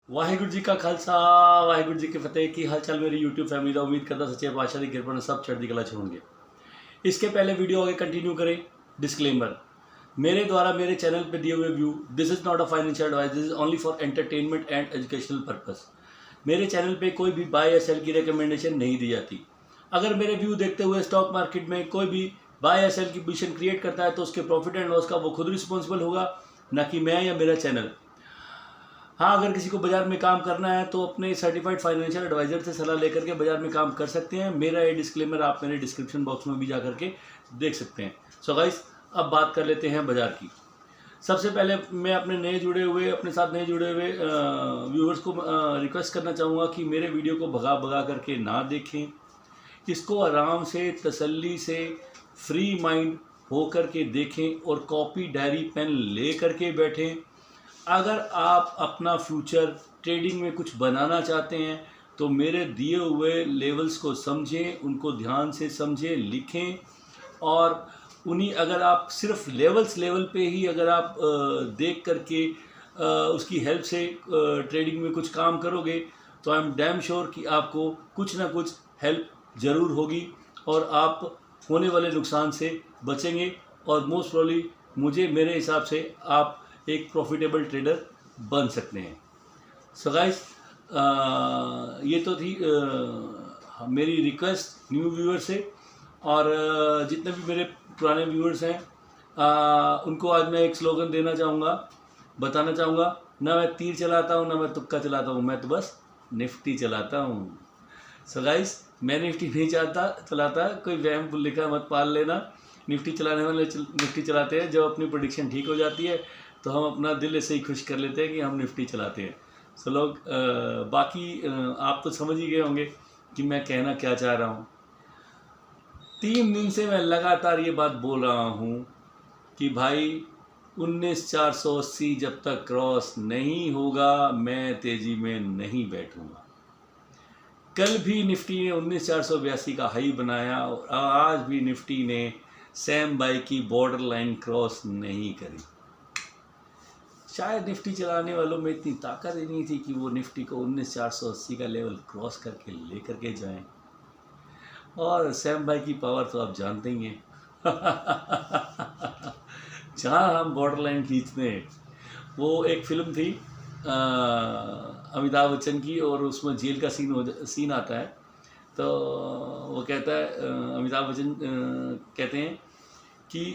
वाहिगुरु जी का खालसा वाहिगुरु जी की फतेह। की हाल चाल मेरी यूट्यूब फैमिली का। उम्मीद करता सच्चे पातशाह की कृपा ने सब चढ़ती कला च होंगे। इसके पहले वीडियो आगे कंटिन्यू करें। डिस्क्लेमर, मेरे द्वारा मेरे चैनल पे दिए हुए view this is not a financial advice, this is only for entertainment and educational purpose. मेरे चैनल पे कोई भी बाय या सेल की रिकमेंडेशन नहीं दी जाती। अगर मेरे व्यू देखते हुए स्टॉक मार्केट में कोई भी बाय या सेल की पोजीशन क्रिएट करता है तो उसके प्रॉफिट एंड लॉस का वो खुद रिस्पॉन्सिबल होगा, ना कि मैं या मेरा चैनल। हाँ, अगर किसी को बाजार में काम करना है तो अपने सर्टिफाइड फाइनेंशियल एडवाइजर से सलाह लेकर के बाजार में काम कर सकते हैं। मेरा ये डिस्क्लेमर आप मेरे डिस्क्रिप्शन बॉक्स में भी जा करके देख सकते हैं। सो गाइस, अब बात कर लेते हैं बाजार की। सबसे पहले मैं अपने साथ नए जुड़े हुए व्यूअर्स को रिक्वेस्ट करना चाहूँगा कि मेरे वीडियो को भगा भगा करके ना देखें। इसको आराम से, तसल्ली से, फ्री माइंड हो करके देखें और कॉपी डायरी पेन ले करके बैठें। अगर आप अपना फ्यूचर ट्रेडिंग में कुछ बनाना चाहते हैं तो मेरे दिए हुए लेवल्स को समझें, उनको ध्यान से समझें, लिखें। और उन्हीं अगर आप सिर्फ लेवल पे ही अगर आप देख करके उसकी हेल्प से ट्रेडिंग में कुछ काम करोगे तो आई एम डैम श्योर कि आपको कुछ ना कुछ हेल्प ज़रूर होगी और आप होने वाले नुकसान से बचेंगे। और मोस्ट प्रॉब्ली मेरे हिसाब से आप एक प्रॉफिटेबल ट्रेडर बन सकते हैं। सो गाइस, ये तो थी मेरी रिक्वेस्ट न्यू व्यूअर से। और जितने भी मेरे पुराने व्यूअर्स हैं उनको आज मैं एक स्लोगन देना चाहूँगा, बताना चाहूँगा। ना मैं तीर चलाता हूँ, ना मैं तुक्का चलाता हूँ, मैं तो बस निफ्टी चलाता हूँ। सो गाइस, मैं निफ्टी नहीं चलाता, कोई वहम लिखा मत पाल लेना। निफ्टी चलाने वाले निफ्टी चलाते हैं। जब अपनी प्रेडिक्शन ठीक हो जाती है तो हम अपना दिल ऐसे ही खुश कर लेते हैं कि हम निफ्टी चलाते हैं। सो लोग, बाकी आप तो समझ ही गए होंगे कि मैं कहना क्या चाह रहा हूँ। 3 दिन से मैं लगातार ये बात बोल रहा हूँ कि भाई 19,480 जब तक क्रॉस नहीं होगा मैं तेज़ी में नहीं बैठूँगा। कल भी निफ्टी ने 19,482 का हाई बनाया और आज भी निफ्टी ने सैम बाई की बॉर्डर लाइन क्रॉस नहीं करी। शायद निफ्टी चलाने वालों में इतनी ताकत ही नहीं थी कि वो निफ्टी को 19,480 का लेवल क्रॉस करके ले करके जाएं। और सैम भाई की पावर तो आप जानते ही हैं। जहाँ हम बॉर्डर लाइन खींचते हैं, वो एक फिल्म थी अमिताभ बच्चन की, और उसमें जेल का सीन आता है। तो वो कहता है, अमिताभ बच्चन कहते हैं कि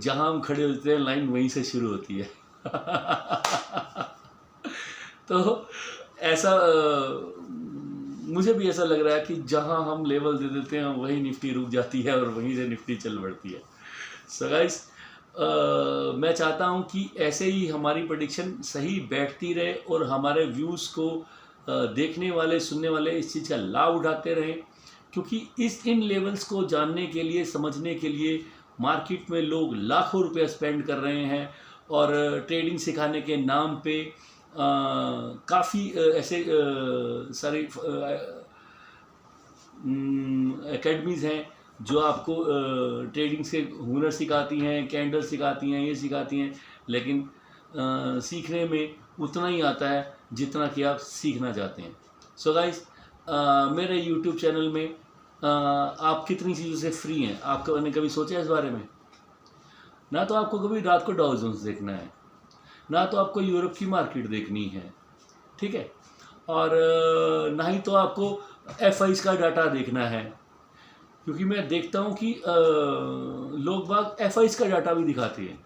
जहाँ हम खड़े होते हैं लाइन वहीं से शुरू होती है। तो ऐसा मुझे भी ऐसा लग रहा है कि जहां हम लेवल दे देते हैं वहीं निफ्टी रुक जाती है और वहीं से निफ्टी चल बढ़ती है। सो गाइस, मैं चाहता हूं कि ऐसे ही हमारी प्रेडिक्शन सही बैठती रहे और हमारे व्यूज़ को देखने वाले, सुनने वाले इस चीज़ का लाभ उठाते रहें। क्योंकि इन लेवल्स को जानने के लिए, समझने के लिए मार्केट में लोग लाखों रुपया स्पेंड कर रहे हैं। और ट्रेडिंग सिखाने के नाम पे काफ़ी ऐसे सारी एकेडमीज़ हैं जो आपको ट्रेडिंग से हुनर सिखाती हैं, कैंडल सिखाती हैं, ये सिखाती हैं। लेकिन सीखने में उतना ही आता है जितना कि आप सीखना चाहते हैं। सो गाइस, मेरे यूट्यूब चैनल में आप कितनी चीज़ों से फ्री हैं, आपने कभी सोचा है इस बारे में? ना तो आपको कभी रात को डाउ जोन्स देखना है, ना तो आपको यूरोप की मार्केट देखनी है, ठीक है, और ना ही तो आपको एफआईज का डाटा देखना है। क्योंकि मैं देखता हूँ कि लोग बाग एफआईज का डाटा भी दिखाते हैं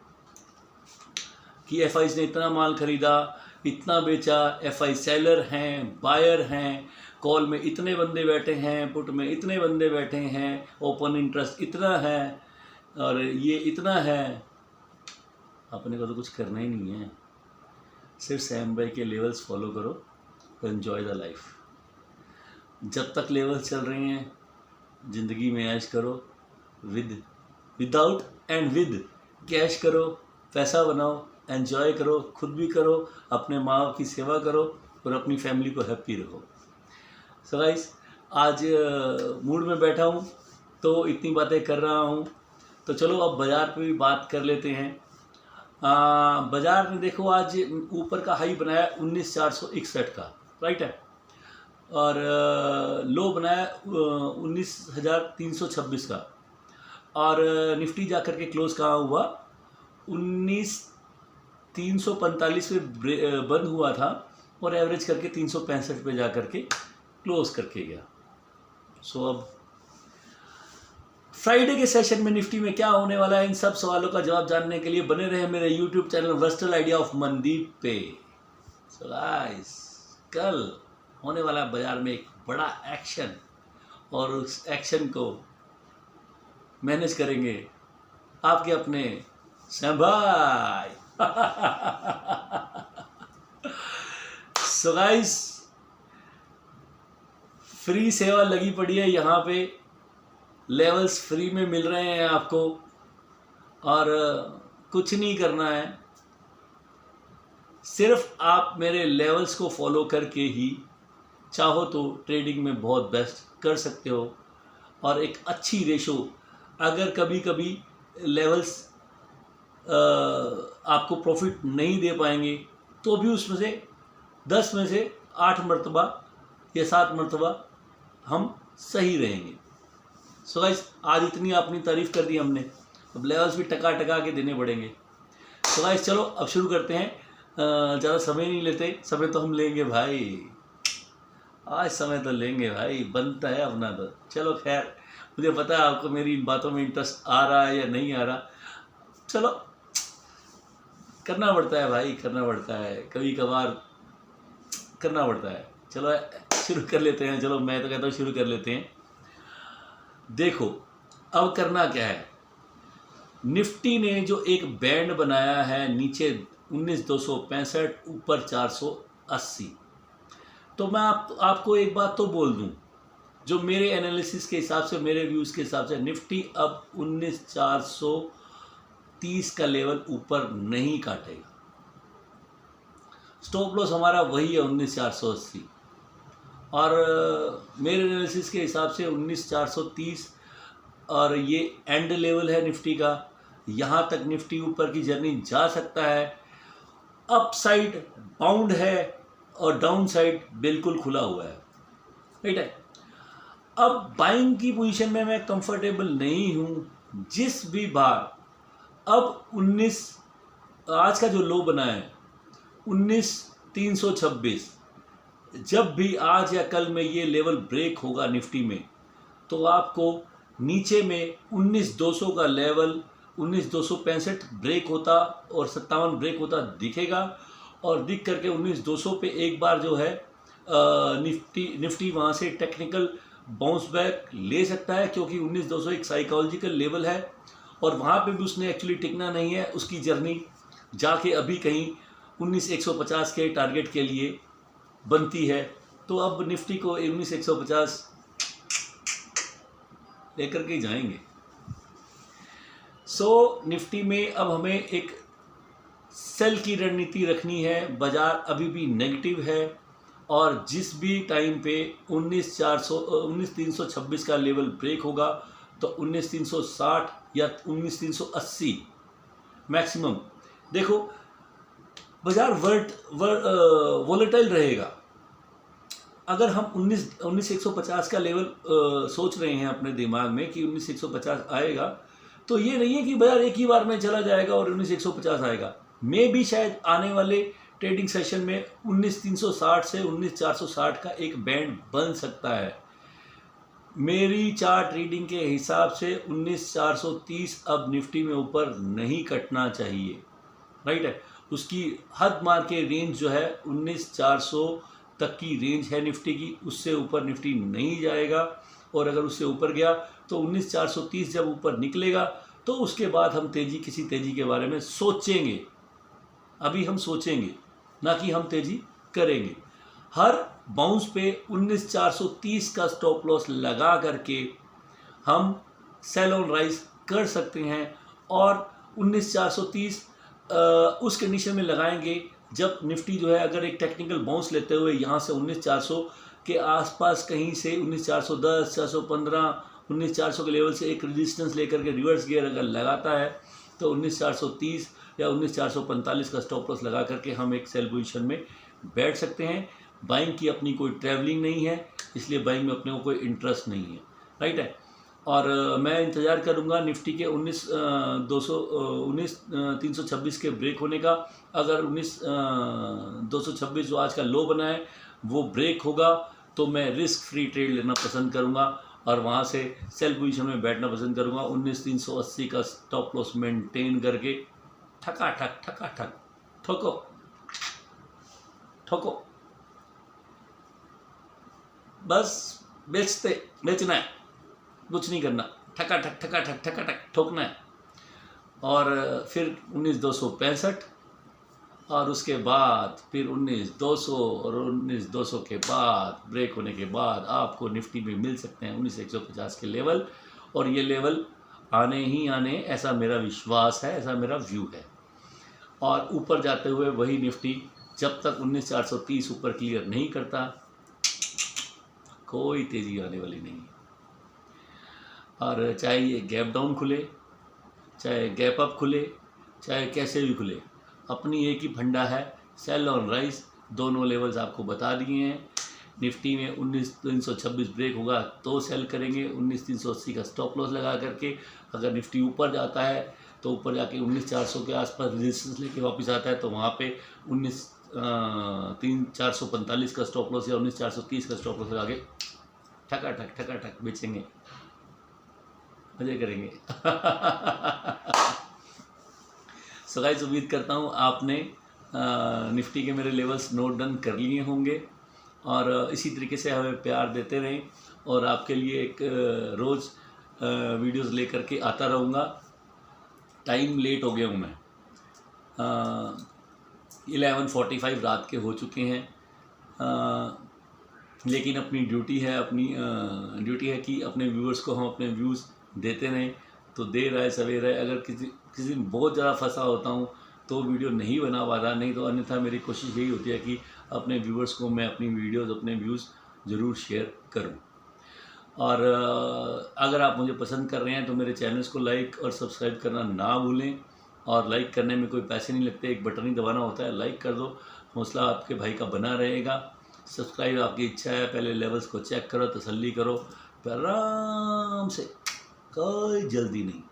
कि एफआईज ने इतना माल खरीदा, इतना बेचा, एफआई सेलर हैं, बायर हैं, कॉल में इतने बंदे बैठे हैं, पुट में इतने बंदे बैठे हैं, ओपन इंटरेस्ट इतना है और ये इतना है। अपने को तो कुछ करना ही नहीं है, सिर्फ सैम भाई के लेवल्स फॉलो करो तो एन्जॉय द लाइफ। जब तक लेवल्स चल रहे हैं ज़िंदगी में ऐश करो, विदाउट एंड विद कैश करो, पैसा बनाओ, एन्जॉय करो, खुद भी करो, अपने माँ बाप की सेवा करो और अपनी फैमिली को हैप्पी रखो। सो गाइस, आज मूड में बैठा हूँ तो इतनी बातें कर रहा हूँ, तो चलो अब बाज़ार पे भी बात कर लेते हैं। बाजार में देखो आज ऊपर का हाई बनाया 19,461 का, राइट है, और लो बनाया 19,326 का, और निफ्टी जाकर के क्लोज कहाँ हुआ 19,345 पे बंद हुआ था और एवरेज करके 365 पे जा करके क्लोज करके गया। सो अब फ्राइडे के सेशन में निफ्टी में क्या होने वाला है, इन सब सवालों का जवाब जानने के लिए बने रहे मेरे YouTube channel versatile idea of Mandeep पे। सो गाइस, कल होने वाला बाजार में एक बड़ा एक्शन, और उस एक्शन को मैनेज करेंगे आपके अपने सैम भाई। सो गाइस, फ्री सेवा लगी पड़ी है यहाँ पे, लेवल्स फ्री में मिल रहे हैं आपको, और कुछ नहीं करना है, सिर्फ आप मेरे लेवल्स को फॉलो करके ही चाहो तो ट्रेडिंग में बहुत बेस्ट कर सकते हो। और एक अच्छी रेशो, अगर कभी कभी लेवल्स आपको प्रॉफिट नहीं दे पाएंगे तो भी उसमें से 10 में से 8 मरतबा या 7 मरतबा हम सही रहेंगे। सो गाइस, आज इतनी अपनी तारीफ़ कर दी हमने, अब लेवल्स भी टका टका के देने पड़ेंगे। सो गाइस, चलो अब शुरू करते हैं, ज़्यादा समय नहीं लेते, समय तो हम लेंगे भाई, आज समय तो लेंगे भाई, बनता है अपना तो। चलो खैर, मुझे पता है आपको मेरी इन बातों में इंटरेस्ट आ रहा है या नहीं आ रहा, चलो करना पड़ता है भाई, करना पड़ता है, कभी कभार करना पड़ता है। चलो शुरू कर लेते हैं, चलो मैं तो कहता हूँ शुरू कर लेते हैं। देखो अब करना क्या है, निफ्टी ने जो एक बैंड बनाया है, नीचे 19,265, ऊपर 480, तो मैं आपको एक बात तो बोल दूं, जो मेरे एनालिसिस के हिसाब से, मेरे व्यूज़ के हिसाब से, निफ्टी अब 19,430 का लेवल ऊपर नहीं काटेगा। स्टॉप लॉस हमारा वही है 19,480, और मेरे एनालिसिस के हिसाब से 19,430, और ये एंड लेवल है निफ्टी का, यहाँ तक निफ्टी ऊपर की जर्नी जा सकता है। अप साइड बाउंड है और डाउन साइड बिल्कुल खुला हुआ है, राइट है। अब बाइंग की पोजीशन में मैं कंफर्टेबल नहीं हूँ, जिस भी बार अब 19, आज का जो लो बना है 19,326, जब भी आज या कल में ये लेवल ब्रेक होगा निफ्टी में, तो आपको नीचे में 19,200 का लेवल, 19,265 ब्रेक होता और 57 ब्रेक होता दिखेगा, और दिख करके 19,200 पे एक बार जो है निफ्टी वहाँ से टेक्निकल बाउंस बैक ले सकता है, क्योंकि 19,200 एक साइकोलॉजिकल लेवल है, और वहाँ पे भी उसने एक्चुअली टिकना नहीं है, उसकी जर्नी जाके अभी कहीं 19,150 के टारगेट के लिए बनती है। तो अब निफ्टी को 19,150 लेकर के जाएंगे। सो निफ्टी में अब हमें एक सेल की रणनीति रखनी है, बाजार अभी भी नेगेटिव है, और जिस भी टाइम पे 19,326 का लेवल ब्रेक होगा तो 19,360 या 19,380 मैक्सिमम। देखो बाजार वोलेटाइल रहेगा। अगर हम 19,150 का लेवल सोच रहे हैं अपने दिमाग में कि 19,150 आएगा, तो ये नहीं है कि बाजार एक ही बार में चला जाएगा और 19,150 आएगा। मैं भी शायद आने वाले ट्रेडिंग सेशन में 19,360 से 19,460 का एक बैंड बन सकता है। मेरी चार्ट रीडिंग के हिसाब से 19,430 अब निफ्टी में ऊपर नहीं कटना चाहिए, राइट है। उसकी हद मार के रेंज जो है 19,400 तक की रेंज है निफ्टी की, उससे ऊपर निफ्टी नहीं जाएगा, और अगर उससे ऊपर गया तो 19,430 जब ऊपर निकलेगा तो उसके बाद हम किसी तेज़ी के बारे में सोचेंगे। अभी हम सोचेंगे, ना कि हम तेज़ी करेंगे। हर बाउंस पे 19,430 का स्टॉप लॉस लगा करके हम सेल ऑन राइज कर सकते हैं, और 19,430 उस कंडीशन में लगाएंगे जब निफ्टी जो है अगर एक टेक्निकल बाउंस लेते हुए यहाँ से 19,400 के आसपास कहीं से 19,410, 415, 19,400 के लेवल से एक रेजिस्टेंस लेकर के रिवर्स गियर अगर लगाता है तो 19,430 या 19,445 का स्टॉप लॉस लगा करके हम एक सेल पोजीशन में बैठ सकते हैं। बाइंग की अपनी कोई ट्रैवलिंग नहीं है, इसलिए बाइंग में अपने को कोई इंटरेस्ट नहीं है, राइट है। और मैं इंतज़ार करूंगा निफ्टी के 19,326 के ब्रेक होने का। अगर 19,226 जो आज का लो बना है वो ब्रेक होगा तो मैं रिस्क फ्री ट्रेड लेना पसंद करूंगा और वहां से सेल पोजीशन में बैठना पसंद करूंगा। 19,380 का स्टॉप लॉस मेंटेन करके ठका ठक ठोको ठोको, बस बेचना है, कुछ नहीं करना, ठका ठक ठोकना है। और फिर 19,265 और उसके बाद फिर 19,200 और 19,200 के बाद ब्रेक होने के बाद आपको निफ्टी में मिल सकते हैं 19,150 के लेवल। और ये लेवल आने ही आने, ऐसा मेरा विश्वास है, ऐसा मेरा व्यू है। और ऊपर जाते हुए वही निफ्टी जब तक 19,430 ऊपर क्लियर नहीं करता कोई तेज़ी आने वाली नहीं है। और चाहे ये गैप डाउन खुले, चाहे गैप अप खुले, चाहे कैसे भी खुले, अपनी एक ही फंडा है, सेल ऑन राइज। दोनों लेवल्स आपको बता दिए हैं। निफ्टी में 19,326 ब्रेक होगा तो सेल करेंगे 19,380 का स्टॉप लॉस लगा करके। अगर निफ्टी ऊपर जाता है तो ऊपर जाके 19,400 के आसपास रेजिस्टेंस लेके वापस आता है तो वहाँ पे 19,445 का स्टॉप लॉस या 19,430 का स्टॉप लॉस लगा के ठका ठक बेचेंगे, मजे करेंगे। सो गाइस, उम्मीद करता हूँ आपने निफ्टी के मेरे लेवल्स नोट डाउन कर लिए होंगे और इसी तरीके से हमें प्यार देते रहें और आपके लिए एक रोज़ वीडियोस लेकर के आता रहूँगा। टाइम लेट हो गया हूँ मैं, 11:45 रात के हो चुके हैं, लेकिन अपनी ड्यूटी है कि अपने व्यूअर्स को हम अपने व्यूज़ देते रहें। तो देर आए सवेर आए, अगर किसी दिन बहुत ज़्यादा फंसा होता हूँ तो वीडियो नहीं बना पाता, नहीं तो अन्यथा मेरी कोशिश यही होती है कि अपने व्यूअर्स को मैं अपनी वीडियोस, अपने व्यूज़ ज़रूर शेयर करूँ। और अगर आप मुझे पसंद कर रहे हैं तो मेरे चैनल्स को लाइक और सब्सक्राइब करना ना भूलें। और लाइक करने में कोई पैसे नहीं लगते, एक बटन ही दबाना होता है, लाइक कर दो, हौसला आपके भाई का बना रहेगा। सब्सक्राइब आपकी इच्छा है, पहले लेवल्स को चेक करो, तसल्ली करो, आराम से, कोई जल्दी नहीं,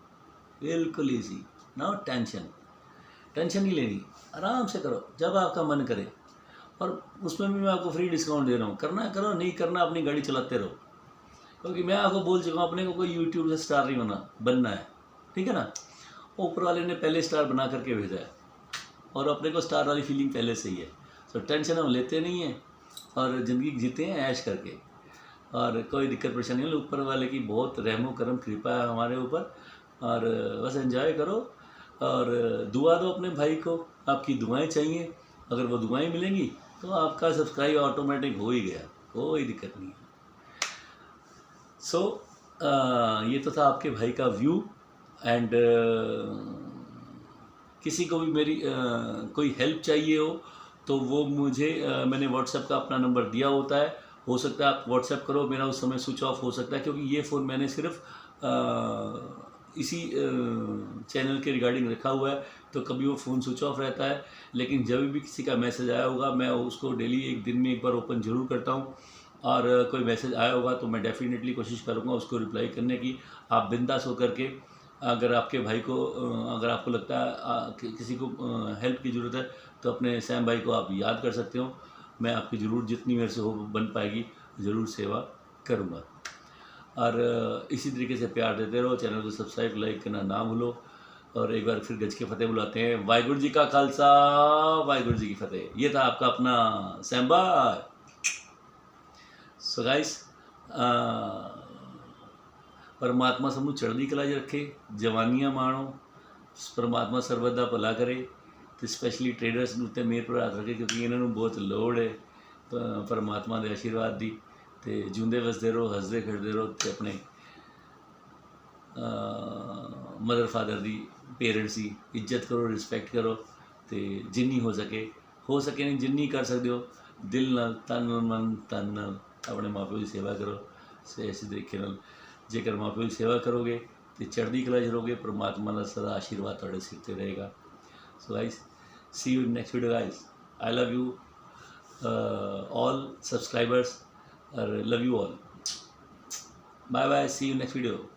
बिल्कुल ईजी, नो टेंशन नहीं लेनी, आराम से करो जब आपका मन करे। और उसमें भी मैं आपको फ्री डिस्काउंट दे रहा हूँ, करना है करो, नहीं करना अपनी गाड़ी चलाते रहो। क्योंकि मैं आपको बोल चुका हूँ अपने को कोई यूट्यूब से स्टार नहीं बनना है, ठीक है ना। ऊपर वाले ने पहले स्टार बना करके भेजा है और अपने को स्टार वाली फीलिंग पहले से ही है। तो टेंशन हम लेते नहीं हैं और ज़िंदगी जीते हैं ऐश करके, और कोई दिक्कत परेशानी नहीं। ऊपर वाले की बहुत रहमो करम कृपा है हमारे ऊपर, और बस एंजॉय करो और दुआ दो अपने भाई को, आपकी दुआएं चाहिए, अगर वो दुआएं मिलेंगी तो आपका सब्सक्राइब ऑटोमेटिक हो ही गया, कोई दिक्कत नहीं है। सो ये तो था आपके भाई का व्यू। एंड किसी को भी मेरी कोई हेल्प चाहिए हो तो वो मुझे मैंने व्हाट्सएप का अपना नंबर दिया होता है, हो सकता है आप व्हाट्सएप करो, मेरा उस समय स्विच ऑफ हो सकता है क्योंकि ये फ़ोन मैंने सिर्फ इसी चैनल के रिगार्डिंग रखा हुआ है, तो कभी वो फ़ोन स्विच ऑफ रहता है। लेकिन जब भी किसी का मैसेज आया होगा मैं उसको डेली एक दिन में एक बार ओपन ज़रूर करता हूँ, और कोई मैसेज आया होगा तो मैं डेफिनेटली कोशिश करूँगा उसको रिप्लाई करने की। आप बिंदास होकर के, अगर आपके भाई को अगर आपको लगता है किसी को हेल्प की ज़रूरत है तो अपने सैम भाई को आप याद कर सकते हो। मैं आपकी ज़रूर जितनी मेरे से हो बन पाएगी ज़रूर सेवा करूँगा। और इसी तरीके से प्यार देते रहो, चैनल को सब्सक्राइब लाइक करना ना भूलो। और एक बार फिर गज के फतेह बुलाते हैं। वाहिगुरू जी का खालसा, वाहिगुरू जी की फतेह। ये था आपका अपना सैम भाई। सो गाइस, परमात्मा सबनूं चढ़दी कला 'च रखे, जवानियां माणो, परमात्मा सर्वदा भला करे। तो स्पैशली ट्रेडर्स नूं ते मेरे पर हाथ रखे क्योंकि इन्हां नूं बहुत लोड़ है परमात्मा के आशीर्वाद दी। ते जिंदे वसदे रहो, हसदे खिड़दे रहो, ते अपने मदर फादर दी, पेरेंट्स की इज्जत करो, रिस्पैक्ट करो। तो जिन्नी हो सके नहीं, जिन्नी कर सकते हो दिल नाल, तन मन तन नाल अपने माँ प्यो की सेवा करो। इस तरीके नाल जेकर माँ प्यो की सेवा करोगे तो चढ़दी कला च रहोगे, परमात्मा का सदा आशीर्वाद तुहाडे सिर ते रहेगा। So guys, see you in next video guys. I love you all subscribers. I love you all. Bye bye. See you next video.